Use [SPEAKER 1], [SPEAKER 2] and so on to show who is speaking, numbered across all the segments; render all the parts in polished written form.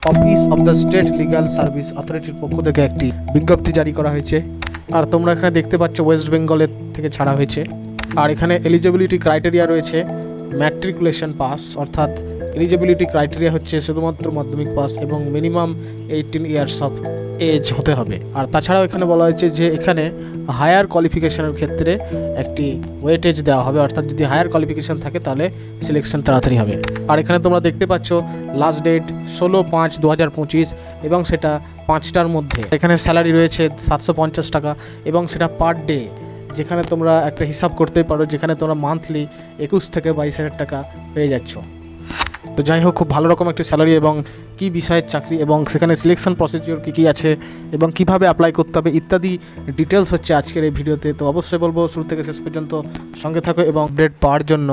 [SPEAKER 1] Office of the state legal service অথরিটির পক্ষ থেকে একটি বিজ্ঞপ্তি জারি করা হয়েছে। আর তোমরা এখানে দেখতে পাচ্ছ ওয়েস্ট বেঙ্গলের থেকে ছাড়া হয়েছে। আর এখানে এলিজিবিলিটি ক্রাইটেরিয়া রয়েছে ম্যাট্রিকুলেশন পাস, অর্থাৎ এলিজিবিলিটি ক্রাইটেরিয়া হচ্ছে শুধুমাত্র মাধ্যমিক পাস এবং মিনিমাম 18 ইয়ার্স অফ এজ হতে হবে। আর তাছাড়াও এখানে বলা হয়েছে যে এখানে হায়ার কোয়ালিফিকেশনের ক্ষেত্রে একটি ওয়েটেজ দেওয়া হবে, অর্থাৎ যদি হায়ার কোয়ালিফিকেশন থাকে তাহলে সিলেকশন তাড়াতাড়ি হবে। আর এখানে তোমরা দেখতে পাচ্ছ লাস্ট ডেট 16/5/2025 এবং সেটা 5টার মধ্যে। এখানে স্যালারি রয়েছে 750 টাকা এবং সেটা পার ডে, যেখানে তোমরা একটা হিসাব করতেই পারো, যেখানে তোমরা মান্থলি 21 থেকে 22,000 টাকা পেয়ে যাচ্ছ। তো যাই হোক, খুব ভালো রকম একটি স্যালারি এবং কী বিষয়ের চাকরি এবং সেখানে সিলেকশন প্রসিডিওর কী আছে এবং কিভাবে অ্যাপ্লাই করতে হবে ইত্যাদি ডিটেলস হচ্ছে আজকের এই ভিডিওতে। তো অবশ্যই বলবো শুরু থেকে শেষ পর্যন্ত সঙ্গে থাকো এবং আপডেট পাওয়ার জন্য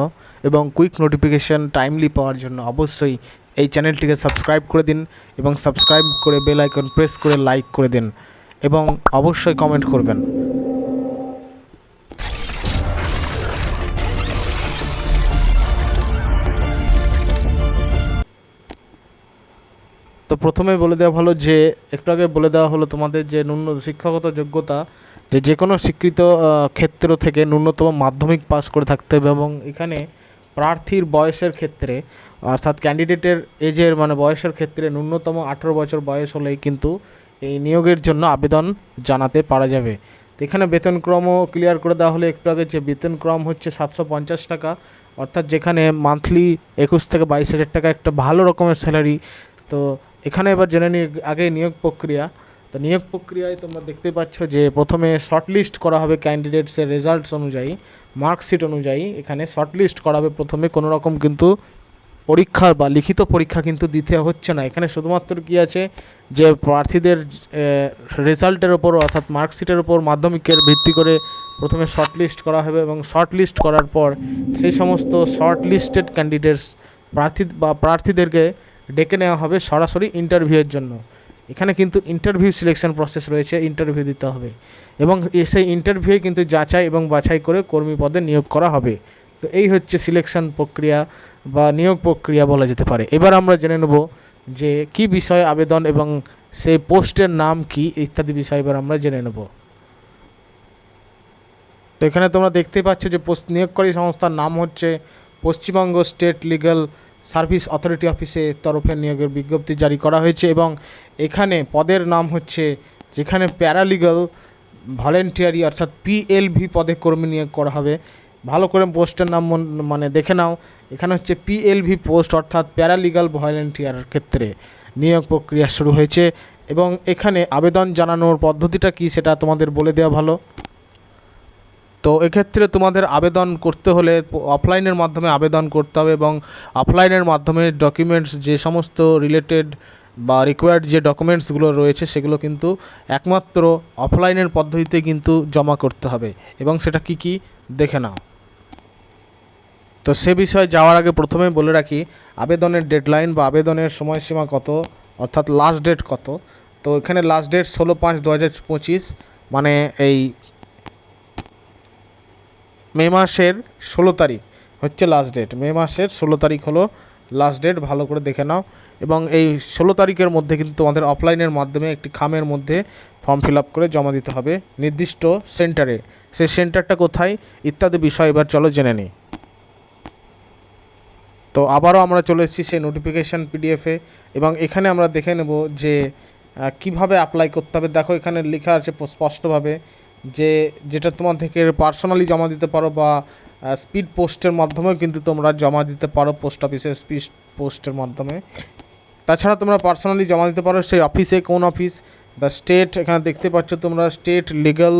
[SPEAKER 1] এবং কুইক নোটিফিকেশন টাইমলি পাওয়ার জন্য অবশ্যই এই চ্যানেলটিকে সাবস্ক্রাইব করে দিন এবং সাবস্ক্রাইব করে বেল আইকন প্রেস করে লাইক করে দিন এবং অবশ্যই কমেন্ট করবেন। তো প্রথমে বলে দেওয়া ভালো যে একটু আগে বলে দেওয়া হলো তোমাদের যে শিক্ষাগত যোগ্যতা যে কোনো স্বীকৃত ক্ষেত্র থেকে ন্যূনতম মাধ্যমিক পাস করে থাকতে হবে এবং এখানে প্রার্থীর বয়সের ক্ষেত্রে অর্থাৎ ক্যান্ডিডেটের এজের বয়সের ক্ষেত্রে ন্যূনতম 18 বছর বয়স হলেই কিন্তু এই নিয়োগের জন্য আবেদন জানাতে পারা যাবে। তো এখানে বেতনক্রমও ক্লিয়ার করে দেওয়া হলো একটু আগে, যে বেতনক্রম হচ্ছে 750 টাকা, অর্থাৎ যেখানে মান্থলি 21 থেকে 22,000 টাকা একটা ভালো রকমের স্যালারি। তো এখানে এবার জেনে নিই আগে নিয়োগ প্রক্রিয়া। তো নিয়োগ প্রক্রিয়ায় তোমরা দেখতে পাচ্ছ যে প্রথমে শর্টলিস্ট করা হবে ক্যান্ডিডেটসের রেজাল্টস অনুযায়ী, মার্কশিট অনুযায়ী এখানে শর্টলিস্ট করা হবে। প্রথমে কোনো রকম কিন্তু পরীক্ষা বা লিখিত পরীক্ষা কিন্তু দিতে হচ্ছে না। এখানে শুধুমাত্র কী আছে যে প্রার্থীদের রেজাল্টের ওপর অর্থাৎ মার্কশিটের ওপর মাধ্যমিকের ভিত্তি করে প্রথমে শর্টলিস্ট করা হবে এবং শর্টলিস্ট করার পর সেই সমস্ত শর্টলিস্টেড ক্যান্ডিডেটস প্রার্থীদেরকে ডেকে নেওয়া হবে সরাসরি ইন্টারভিউয়ের জন্য। এখানে কিন্তু ইন্টারভিউ সিলেকশন প্রসেস রয়েছে, ইন্টারভিউ দিতে হবে এবং সেই ইন্টারভিউয়ে কিন্তু যাচাই এবং বাছাই করে কর্মী পদে নিয়োগ করা হবে। তো এই হচ্ছে সিলেকশন প্রক্রিয়া বা নিয়োগ প্রক্রিয়া বলা যেতে পারে। এবার আমরা জেনে নেব যে কি বিষয়ে আবেদন এবং সেই পোস্টের নাম কি ইত্যাদি বিষয় এবার আমরা জেনে নেব। তো এখানে তোমরা দেখতে পাচ্ছ যে নিয়োগকারী সংস্থার নাম হচ্ছে Paschimbanga state legal service authority অফিসের তরফে নিয়োগের বিজ্ঞপ্তি জারি করা হয়েছে এবং এখানে পদের নাম হচ্ছে, যেখানে প্যারালিগাল ভলেন্টিয়ারি অর্থাৎ PLV পদে কর্মী নিয়োগ করা হবে। ভালো করে পোস্টের নাম দেখে নাও, এখানে হচ্ছে PLV পোস্ট অর্থাৎ প্যারালিগাল ভলেন্টিয়ারের ক্ষেত্রে নিয়োগ প্রক্রিয়া শুরু হয়েছে এবং এখানে আবেদন জানানোর পদ্ধতিটা কি সেটা তোমাদের বলে দেওয়া ভালো। তো এক্ষেত্রে তোমাদের আবেদন করতে হলে অফলাইনের মাধ্যমে আবেদন করতে হবে এবং অফলাইনের মাধ্যমে ডকুমেন্টস যে সমস্ত রিলেটেড বা রিকোয়ার্ড যে ডকুমেন্টসগুলো রয়েছে সেগুলো কিন্তু একমাত্র অফলাইনের পদ্ধতিতে কিন্তু জমা করতে হবে এবং সেটা কি দেখে নাও। তো সে বিষয়ে যাওয়ার আগে প্রথমে বলে রাখি আবেদনের ডেডলাইন বা আবেদনের সময়সীমা কত, অর্থাৎ লাস্ট ডেট কত। তো এখানে লাস্ট ডেট 16/5/2025, মানে এই মে মাসের 16 তারিখ হচ্ছে লাস্ট ডেট। মে মাসের 16 তারিখ হলো লাস্ট ডেট, ভালো করে দেখে নাও। এবং এই 16 তারিখের মধ্যে কিন্তু তোমাদের অফলাইনের মাধ্যমে একটি খামের মধ্যে ফর্ম ফিল আপ করে জমা দিতে হবে নির্দিষ্ট সেন্টারে। সেই সেন্টারটা কোথায় ইত্যাদি বিষয় এবার চলো জেনে নিই। তো আবারও আমরা চলে এসেছি সেই নোটিফিকেশান PDF-এ এবং এখানে আমরা দেখে নেব যে কিভাবে অ্যাপ্লাই করতে হবে। দেখো এখানে লেখা আছে স্পষ্টভাবে যে যেটা তোমার থেকে পার্সোনালি জমা দিতে পারো বা স্পিড পোস্টের মাধ্যমেও কিন্তু তোমরা জমা দিতে পারো, পোস্ট অফিসের স্পিড পোস্টের মাধ্যমে। তাছাড়া তোমরা পার্সোনালি জমা দিতে পারো সেই অফিসে, কোন অফিস বা স্টেট, এখানে দেখতে পাচ্ছ তোমরা স্টেট লিগ্যাল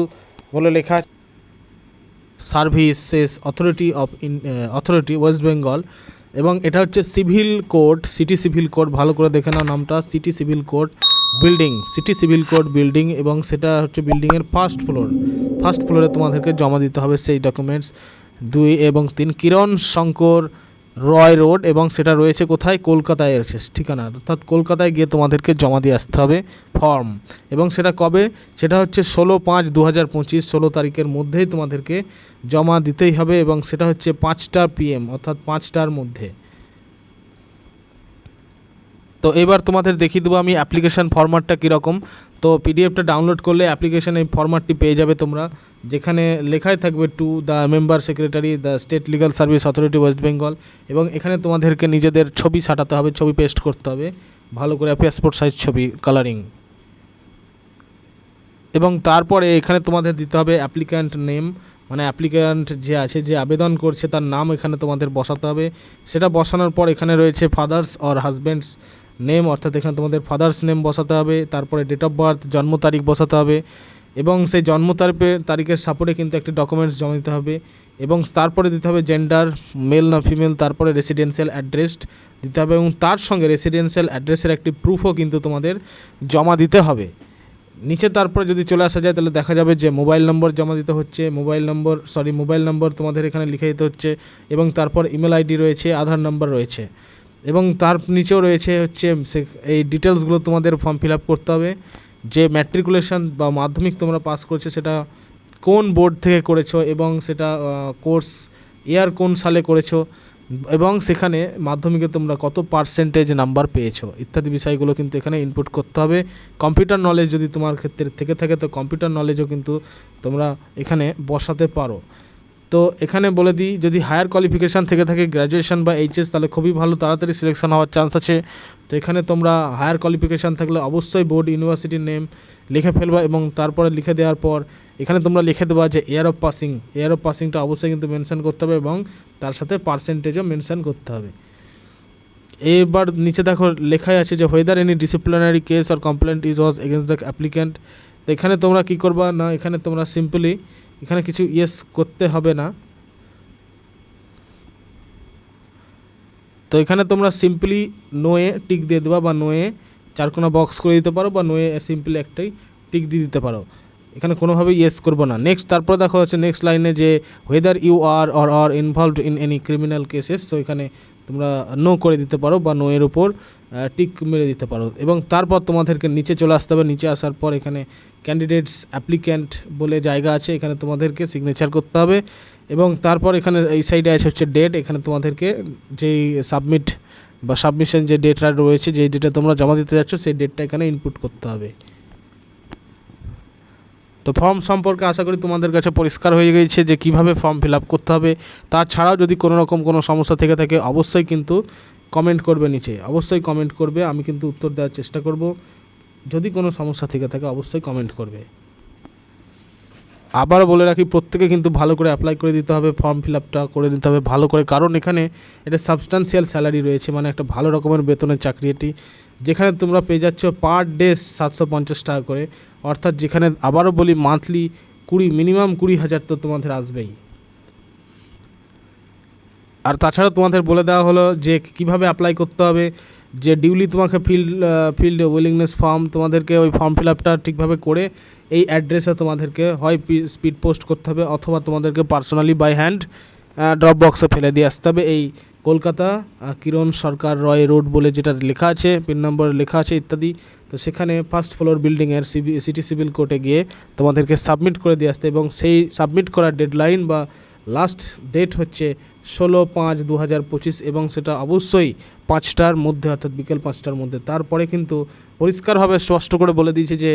[SPEAKER 1] বলে লেখা সার্ভিসেস অথরিটি ওয়েস্ট বেঙ্গল এবং এটা হচ্ছে civil code, city civil code, ভালো করে দেখে নাও নামটা, city civil code building, city civil code building এবং সেটা হচ্ছে বিল্ডিংয়ের ফার্স্ট ফ্লোরে তোমাদেরকে জমা দিতে হবে সেই ডকুমেন্টস। 2 এবং 3 কিরণ শঙ্কর রয় রোড এবং সেটা রয়েছে কোথায়, কলকাতায় রয়েছে ঠিকানা, অর্থাৎ কলকাতায় গিয়ে তোমাদেরকে জমা দিয়ে আসতে হবে ফর্ম। এবং সেটা কবে, সেটা হচ্ছে 16/5/2025, 16 তারিখের মধ্যেই তোমাদেরকে জমা দিতেই হবে এবং সেটা হচ্ছে 5টা PM অর্থাৎ 5টার মধ্যে। তো এবার তোমাদের দেখিয়ে দেবো আমি অ্যাপ্লিকেশান ফরম্যাটটা কীরকম। তো পিডিএফটা ডাউনলোড করলে অ্যাপ্লিকেশান এই ফরম্যাটটি পেয়ে যাবে তোমরা, যেখানে লেখাই থাকবে to the member secretary the state legal service authority West Bengal, এবং এখানে তোমাদেরকে নিজেদের ছবি ছাটাতে হবে, ছবি পেস্ট করতে হবে ভালো করে, পাসপোর্ট সাইজ ছবি কালারিং, এবং তারপরে এখানে তোমাদের দিতে হবে অ্যাপ্লিক্যান্ট নেম, মানে অ্যাপ্লিক্যান্ট যে আছে, যে আবেদন করছে তার নাম এখানে তোমাদের বসাতে হবে। সেটা বসানোর পর এখানে রয়েছে ফাদার্স অর হাজব্যান্ডস নেম, অর্থাৎ এখানে তোমাদের ফাদার্স নেম বসাতে হবে, তারপরে ডেট অফ বার্থ জন্ম তারিখ বসাতে হবে, এবং সেই জন্ম তারিখের সাপোর্টে কিন্তু একটি ডকুমেন্টস জমা দিতে হবে, এবং তারপরে দিতে হবে জেন্ডার মেল না ফিমেল, তারপরে রেসিডেন্সিয়াল অ্যাড্রেস দিতে হবে, এবং তার সঙ্গে রেসিডেন্সিয়াল অ্যাড্রেসের একটি প্রুফও কিন্তু তোমাদের জমা দিতে হবে। নিচে তারপরে যদি চলে আসা যায় তাহলে দেখা যাবে যে মোবাইল নম্বর জমা দিতে হচ্ছে, মোবাইল নম্বর তোমাদের এখানে লিখে দিতে হচ্ছে, এবং তারপর ইমেল আইডি রয়েছে, আধার নাম্বার রয়েছে, এবং তার নিচেও রয়েছে হচ্ছে এই ডিটেলসগুলো তোমাদের ফর্ম ফিল আপ করতে হবে, যে ম্যাট্রিকুলেশন বা মাধ্যমিক তোমরা পাস করেছো সেটা কোন বোর্ড থেকে করেছো, এবং সেটা কোর্স ইয়ার কোন সালে করেছো, এবং সেখানে মাধ্যমিকে তোমরা কত পার্সেন্টেজ নাম্বার পেয়েছো ইত্যাদি বিষয়গুলো কিন্তু এখানে ইনপুট করতে হবে। কম্পিউটার নলেজ যদি তোমার ক্ষেত্রে থেকে থাকে তো কম্পিউটার নলেজও কিন্তু তোমরা এখানে বসাতে পারো। তো এখানে বলে দিই, যদি হায়ার কোয়ালিফিকেশান থেকে থাকে গ্র্যাজুয়েশন বা এইচএস, তাহলে খুবই ভালো, তাড়াতাড়ি সিলেকশন হওয়ার চান্স আছে। তো এখানে তোমরা হায়ার কোয়ালিফিকেশান থাকলে অবশ্যই বোর্ড ইউনিভার্সিটির নেম লিখে ফেলবা, এবং তারপরে লিখে দেওয়ার পর এখানে তোমরা লিখে দেবা যে ইয়ার অফ পাসিংটা অবশ্যই কিন্তু মেনশন করতে হবে, এবং তার সাথে পার্সেন্টেজও মেনশন করতে হবে। এবার নিচে দেখো লেখাই আছে যে whether any disciplinary case or complaint is was against the applicant. তো এখানে তোমরা কী করবা না, এখানে তোমরা সিম্পলি এখানে কিছু ইয়েস করতে হবে না, তো এখানে তোমরা সিম্পলি নোয়ে টিক দিয়ে দেবা, বা নোয়ে চারকোনা বক্স করে দিতে পারো, বা নোয়ে সিম্পলি একটাই টিক দিয়ে দিতে পারো, এখানে কোনোভাবে ইয়েস করবো না। নেক্সট তারপর দেখো হচ্ছে নেক্সট লাইনে যে whether you are involved in any criminal cases, তো এখানে তোমরা নো করে দিতে পারো, বা নো এর উপর টিক মেরে দিতে পারো, এবং তারপর তোমাদেরকে নিচে চলে আসতে হবে। নিচে আসার পর এখানে ক্যান্ডিডেটস অ্যাপ্লিক্যান্ট বলে জায়গা আছে, এখানে তোমাদেরকে সিগনেচার করতে হবে, এবং তারপর এখানে এই সাইডে আছে হচ্ছে ডেট, এখানে তোমাদেরকে যেই সাবমিশন যে ডেটটা রয়েছে, যেই ডেটে তোমরা জমা দিতে যাচ্ছ সেই ডেটটা এখানে ইনপুট করতে হবে। তো ফর্ম সম্পর্কে আশা করি তোমাদের কাছে পরিষ্কার হয়ে গেছে যে কিভাবে ফর্ম ফিল আপ করতে হবে। তাছাড়াও যদি কোনো রকম কোনো সমস্যা থেকে থাকে অবশ্যই কিন্তু কমেন্ট করবে, নিচে অবশ্যই কমেন্ট করবে, আমি কিন্তু উত্তর দেওয়ার চেষ্টা করব। যদি কোনো সমস্যা থেকে থাকে অবশ্যই কমেন্ট করবে। আবারও বলে রাখি, প্রত্যেকে কিন্তু ভালো করে অ্যাপ্লাই করে দিতে হবে, ফর্ম ফিল আপটা করে দিতে হবে ভালো করে, কারণ এখানে এটা সাবস্টান্সিয়াল স্যালারি রয়েছে, মানে একটা ভালো রকমের বেতনের চাকরি এটি, যেখানে তোমরা পেয়ে যাচ্ছ পার ডে 750 টাকা করে, অর্থাৎ যেখানে আবারও বলি মান্থলি মিনিমাম 20,000 তো তোমাদের আসবেই। আর তাছাড়া তোমাদের বলে দেওয়া হলো যে কিভাবে অ্যাপ্লাই করতে হবে, যে ডিউলি তোমাকে ফিল্ড উইলিংনেস ফর্ম, তোমাদেরকে ওই ফর্ম ফিল আপটা ঠিকভাবে করে এই অ্যাড্রেসে তোমাদেরকে হয় স্পিড পোস্ট করতে হবে, অথবা তোমাদেরকে পার্সোনালি বাই হ্যান্ড ড্রপ বক্সে ফেলে দিয়ে আসতে হবে। এই কলকাতা কিরণ সরকার রয় রোড বলে যেটা লেখা আছে, পিন নম্বর লেখা আছে ইত্যাদি, তো সেখানে ফার্স্ট ফ্লোর বিল্ডিংয়ের সিটি সিভিল কোর্টে গিয়ে তোমাদেরকে সাবমিট করে দিয়ে আসতে, এবং সেই সাবমিট করার ডেডলাইন বা লাস্ট ডেট হচ্ছে 16/5/2025, এবং সেটা অবশ্যই 5টার মধ্যে, অর্থাৎ বিকেল 5টার মধ্যে। তারপরে কিন্তু পরিষ্কারভাবে স্পষ্ট করে বলে দিয়েছে যে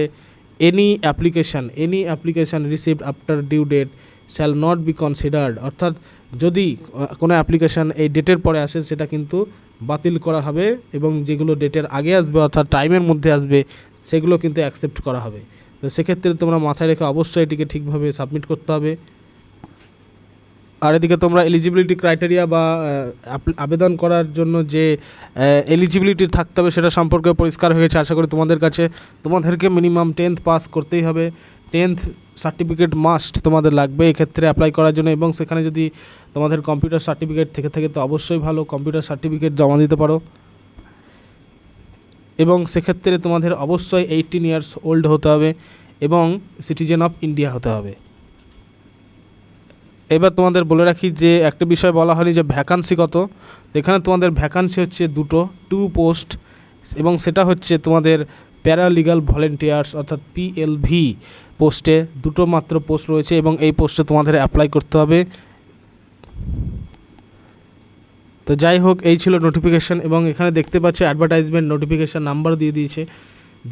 [SPEAKER 1] any application received after due date shall not be considered, অর্থাৎ যদি কোনো অ্যাপ্লিকেশান এই ডেটের পরে আসে সেটা কিন্তু বাতিল করা হবে, এবং যেগুলো ডেটের আগে আসবে অর্থাৎ টাইমের মধ্যে আসবে সেগুলো কিন্তু অ্যাকসেপ্ট করা হবে। তো সেক্ষেত্রে তোমরা মাথায় রেখে অবশ্যই এটিকে ঠিকভাবে সাবমিট করতে হবে। আর এদিকে তোমরা এলিজিবিলিটি ক্রাইটেরিয়া বা আবেদন করার জন্য যে এলিজিবিলিটি থাকতে হবে সেটা সম্পর্কে পরিষ্কার হয়ে গেছে আশা করি তোমাদের কাছে। তোমাদেরকে মিনিমাম 10th পাস করতেই হবে, 10th সার্টিফিকেট মাস্ট তোমাদের লাগবে এক্ষেত্রে অ্যাপ্লাই করার জন্য, এবং সেখানে যদি তোমাদের কম্পিউটার সার্টিফিকেট থেকে থাকে তো অবশ্যই ভালো, কম্পিউটার সার্টিফিকেট জমা দিতে পারো, এবং সেক্ষেত্রে তোমাদের অবশ্যই 18 ইয়ার্স ওল্ড হতে হবে এবং সিটিজেন অফ ইন্ডিয়া হতে হবে। এবার তোমাদের বলে রাখি যে একটা বিষয় বলা হয়নি যে ভ্যাকান্সি কত, এখানে তোমাদের ভ্যাকান্সি হচ্ছে 2 পোস্ট, এবং সেটা হচ্ছে তোমাদের প্যারালিগাল ভলেন্টিয়ার্স অর্থাৎ PLV পোস্টে 2 মাত্র পোস্ট রয়েছে, এবং এই পোস্টে তোমাদের অ্যাপ্লাই করতে হবে। তো যাই হোক, এই ছিল নোটিফিকেশান। এবং এখানে দেখতে পাচ্ছ অ্যাডভার্টাইজমেন্ট নোটিফিকেশান নাম্বার দিয়ে দিয়েছে।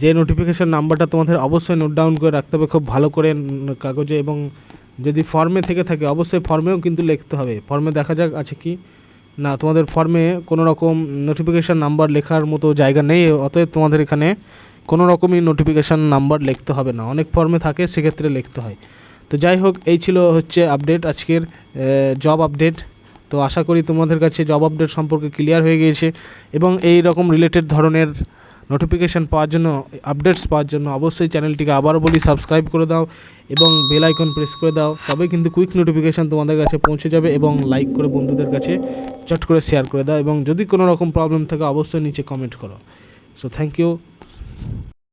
[SPEAKER 1] যে নোটিফিকেশান নাম্বারটা তোমাদের অবশ্যই নোট ডাউন করে রাখতে হবে খুব ভালো করে কাগজে, এবং যদি ফর্মে থেকে থাকে অবশ্যই ফর্মেও কিন্তু লিখতে হবে। ফর্মে দেখা যাক আছে কি না, তোমাদের ফর্মে কোনো রকম নোটিফিকেশান নাম্বার লেখার মতো জায়গা নেই, অতএব তোমাদের এখানে কোনো রকমই নোটিফিকেশান নাম্বার লিখতে হবে না। অনেক ফর্মে থাকে, সেক্ষেত্রে লিখতে হয়। তো যাই হোক, এই ছিল হচ্ছে আপডেট আজকের জব আপডেট। তো আশা করি তোমাদের কাছে জব আপডেট সম্পর্কে ক্লিয়ার হয়ে গিয়েছে, এবং এই রকম রিলেটেড ধরনের নোটিফিকেশান পাওয়ার জন্য, আপডেটস পাওয়ার জন্য অবশ্যই চ্যানেলটিকে আবারও বলি সাবস্ক্রাইব করে দাও এবং বেল আইকন প্রেস করে দাও, তবে কিন্তু কুইক নোটিফিকেশান তোমাদের কাছে পৌঁছে যাবে। এবং লাইক করে বন্ধুদের কাছে চট করে শেয়ার করে দাও, এবং যদি কোনো রকম প্রবলেম থাকে অবশ্যই নিচে কমেন্ট করো। So thank you.